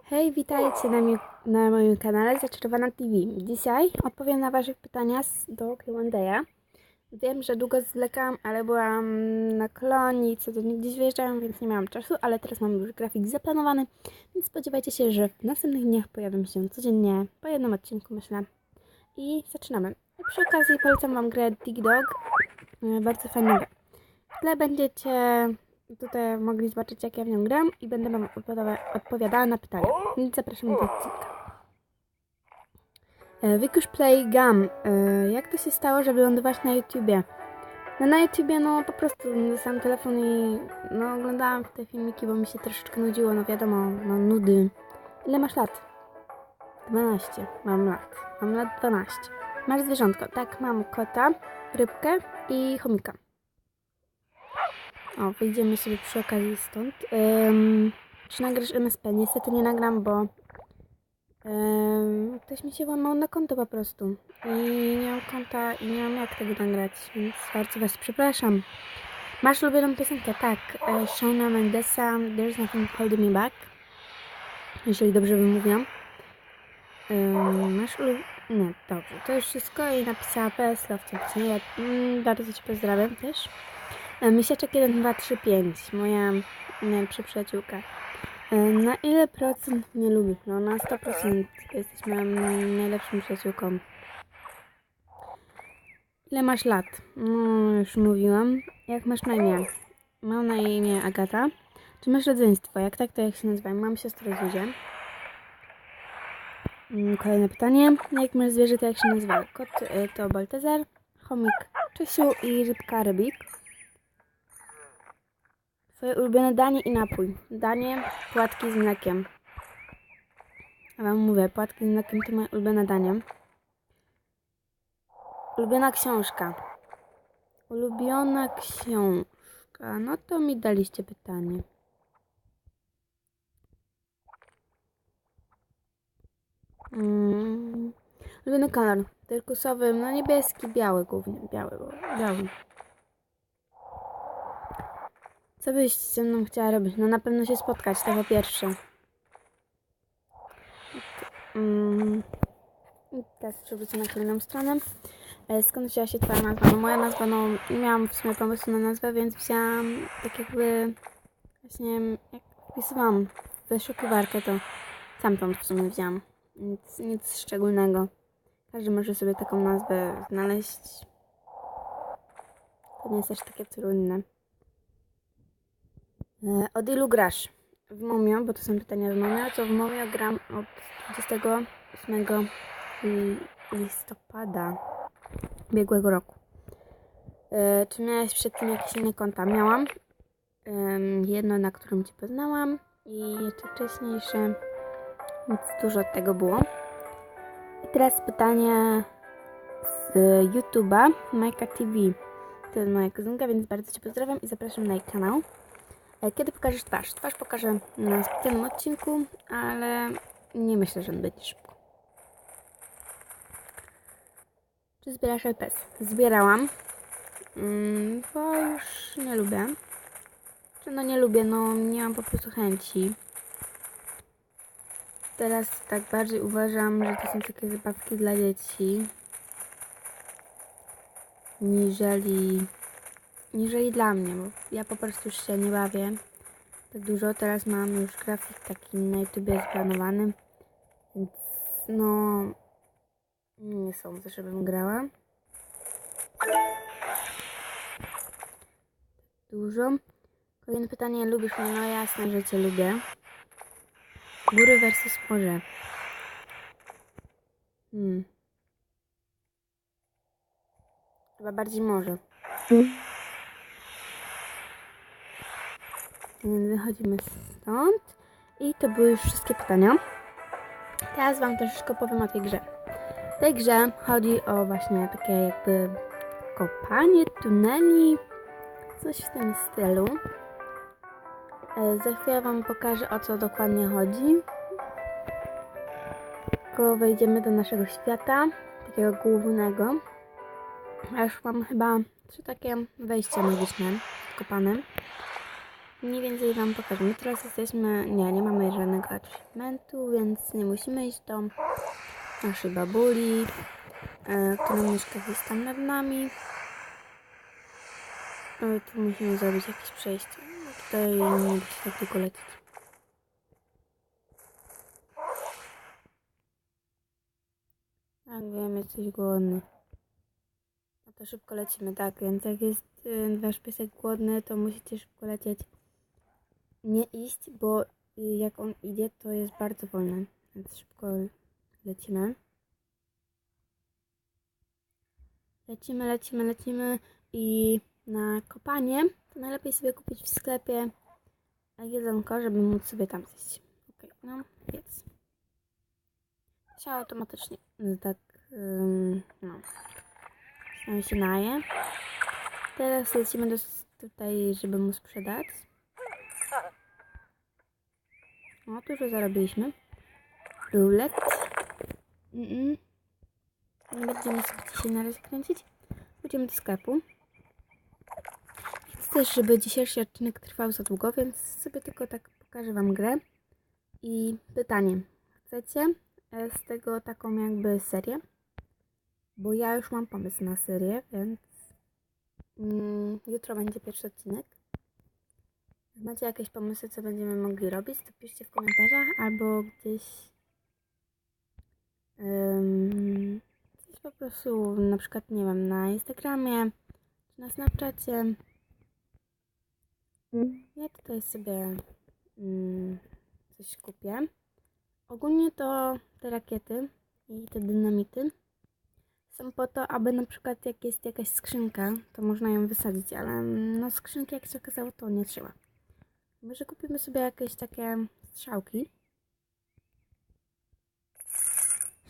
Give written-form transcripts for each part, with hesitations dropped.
Hej, witajcie na moim kanale Zaczarowana TV. Dzisiaj odpowiem na Wasze pytania do Q&A. Wiem, że długo zwlekałam, ale byłam na kolonii, codziennie gdzieś wyjeżdżałam, więc nie miałam czasu, ale teraz mam już grafik zaplanowany, więc spodziewajcie się, że w następnych dniach pojawią się codziennie po jednym odcinku, myślę. I zaczynamy. Przy okazji polecam Wam grę Dig Dog. Bardzo fajna gra. W tle będziecie tutaj mogli zobaczyć, jak ja w nią gram i będę Wam odpowiadała na pytania. Więc zapraszam do odcinka. Wykusz Play Gum. Jak to się stało, że wylądować na YouTubie? No na YouTubie po prostu dostałam telefon i oglądałam te filmiki, bo mi się troszeczkę nudziło, wiadomo, nudy. Ile masz lat? 12. Mam lat 12. Masz zwierzątko? Tak, mam kota, rybkę i chomika. O, wyjdziemy sobie przy okazji stąd. Czy nagrasz MSP? Niestety nie nagram, bo ktoś mi się włamał na konto po prostu. I nie mam konta i nie mam jak tego nagrać, więc bardzo Was przepraszam. Masz ulubioną piosenkę? Tak. Shawna Mendesa, There's Nothing Holding Me Back. Jeżeli dobrze wymówiłam. Masz Nie, dobrze. To już wszystko i napisała PS Love. Ja bardzo Cię pozdrawiam też. Misiaczek 1, 2, 3, 5. Moja najlepsza przyjaciółka. Na ile procent mnie lubisz? No na 100%. Jesteś moją najlepszą przyjaciółką. Ile masz lat? No już mówiłam. Jak masz na imię? Mam na imię Agata. Czy masz rodzeństwo? Jak tak, to jak się nazywa? Mam siostrę Zuzię. Kolejne pytanie. Jak masz zwierzę, to jak się nazywa? Kot to Baltazar, chomik Czysiu i rybka Rybik. Twoje ulubione danie i napój. Danie, płatki z mlekiem. A Wam mówię, płatki z mlekiem to moje ulubione danie. Ulubiona książka. Ulubiona książka. No to mi daliście pytanie. Ulubiony kolor. Turkusowy, niebieski, biały głównie. Biały. Co byś ze mną chciała robić? Na pewno się spotkać, to po pierwsze. Teraz przewrócę na kolejną stronę. Skąd wzięła się Twoja nazwa? Moja nazwa, nie miałam w sumie pomysłu na nazwę, więc wzięłam tak jakby właśnie jak wpisywałam w wyszukiwarkę, to stamtąd w sumie wzięłam. Nic szczególnego. Każdy może sobie taką nazwę znaleźć. To nie jest aż takie trudne. Od ilu grasz? W Momio, bo to są pytania w Momio, to w Momio gram od 28 listopada ubiegłego roku. Czy miałaś przed tym jakieś inne konta? Miałam. Jedno, na którym Cię poznałam i jeszcze wcześniejsze, więc dużo od tego było. I teraz pytanie z YouTube'a Majka TV. To jest moja kuzynka, więc bardzo Cię pozdrawiam i zapraszam na jej kanał. Kiedy pokażesz twarz? Twarz pokażę na specjalnym odcinku, ale nie myślę, że on będzie szybko. Czy zbierasz LPS? Zbierałam, bo już nie lubię. Czy nie lubię, nie mam po prostu chęci. Teraz tak bardziej uważam, że to są takie zabawki dla dzieci, niżeli dla mnie, bo ja po prostu już się nie bawię tak dużo. Teraz mam już grafik taki na YouTubie zaplanowany, więc nie sądzę, żebym grała dużo. Kolejne pytanie, lubisz mnie? No jasne, że Cię lubię. Góry versus morze. Chyba bardziej morze. Wychodzimy stąd. I to były już wszystkie pytania. Teraz Wam troszeczkę powiem o tej grze. W tej grze chodzi o właśnie takie jakby kopanie tuneli, coś w tym stylu. Za chwilę Wam pokażę, o co dokładnie chodzi. Tylko wejdziemy do naszego świata, takiego głównego. A już mam chyba 3 takie wejścia magiczne, kopane. mniej więcej wam pokażę. My teraz jesteśmy, nie mamy żadnego achievementu, więc nie musimy iść do naszej babuli, która mieszka gdzieś tam nad nami. Tu musimy zrobić jakieś przejście. Tutaj nie da się tak długo lecieć. Tak, wiem, jesteś głodny. No to szybko lecimy, tak, więc jak jest wasz piesek głodny, to musicie szybko lecieć. Nie iść, bo jak on idzie, to jest bardzo wolny, więc szybko lecimy. Lecimy i na kopanie to najlepiej sobie kupić w sklepie jedzonko, żeby móc sobie tam zjeść. Ok, no, jedz. Się automatycznie tak, no, się naje. Teraz lecimy tutaj, żeby mu sprzedać. No, dużo zarobiliśmy. Rulet. Nie będziemy sobie dzisiaj na razie kręcić. Pójdziemy do sklepu. Chcę też, żeby dzisiejszy odcinek trwał za długo, więc sobie tylko tak pokażę wam grę. I pytanie. Chcecie z tego taką jakby serię? Bo ja już mam pomysł na serię, więc jutro będzie pierwszy odcinek. Jak macie jakieś pomysły, co będziemy mogli robić, to piszcie w komentarzach albo gdzieś po prostu na przykład, nie wiem, na Instagramie czy na Snapchacie. Ja tutaj sobie coś kupię. Ogólnie to te rakiety i te dynamity są po to, aby na przykład jak jest jakaś skrzynka, to można ją wysadzić, ale no skrzynki jak się okazało to nie trzeba. Może kupimy sobie jakieś takie strzałki,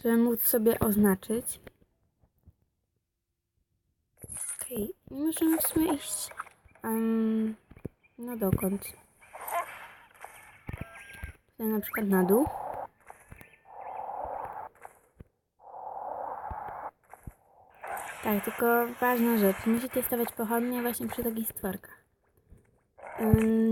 żeby móc sobie oznaczyć. Okej, możemy w sumie iść no dokąd? Tutaj na przykład na dół. Tak, tylko ważna rzecz. Musicie stawiać pochodnie właśnie przy takich stworkach.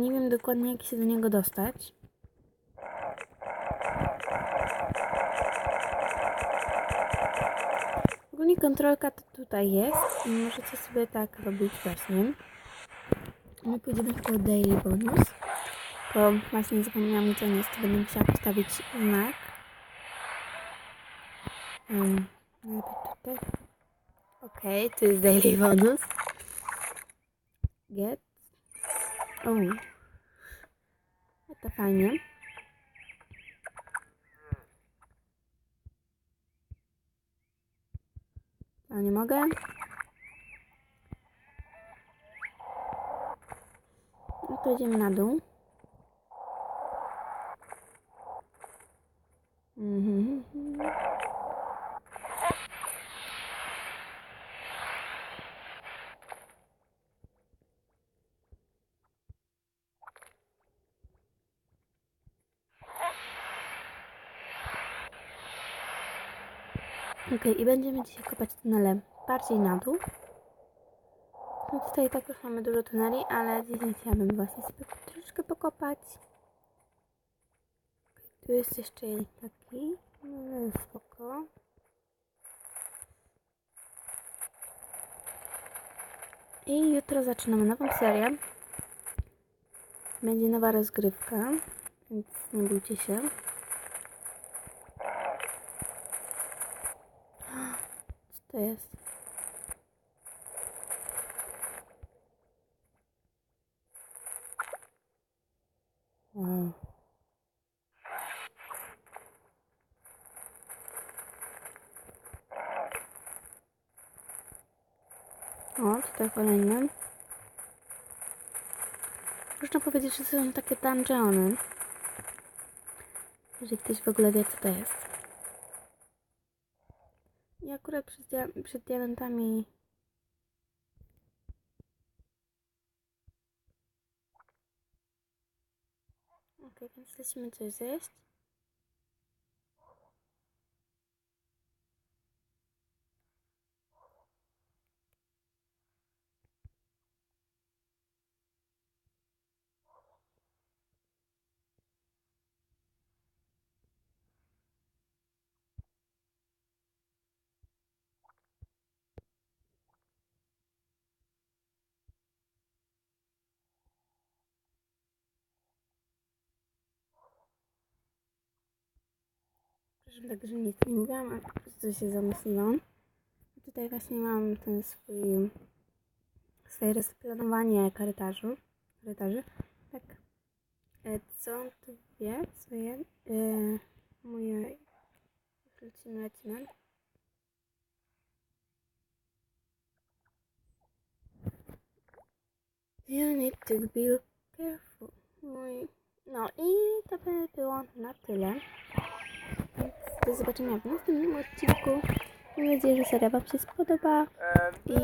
Nie wiem dokładnie, jak się do niego dostać. Ogólnie kontrolka to tutaj jest i możecie sobie tak robić właśnie. My pójdziemy po Daily Bonus, bo właśnie zapomniałam, gdzie on jest, to będę musiała postawić znak. Najlepiej tutaj. Okej, to jest Daily Bonus. Get. To fajnie. Ja nie mogę. No to idziemy na dół. Okej, i będziemy dzisiaj kopać tunele bardziej na dół. No tutaj tak już mamy dużo tuneli, ale dzisiaj chciałabym właśnie sobie troszeczkę pokopać. Tu jest jeszcze taki, no spoko. I jutro zaczynamy nową serię. Będzie nowa rozgrywka, więc nie bójcie się. Co to jest? Wow. O, tutaj kolejny. Można powiedzieć, że są takie dungeony. Jeżeli ktoś w ogóle wie, co to jest. I akurat przed diamentami... Okej, więc lecimy coś zjeść. przepraszam, także nic nie mówiłam, a po prostu się zamyśliłam. Tutaj właśnie mam ten swoje rozplanowanie korytarzy. Tak. Co on tu wie? Co je? Moje... Lecimy. You need to be careful. No i to by było na tyle. Więc do zobaczenia w następnym odcinku. Mam nadzieję, że seria Wam się spodoba. I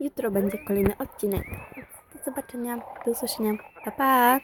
jutro będzie kolejny odcinek. Więc do zobaczenia, do usłyszenia. Pa, pa!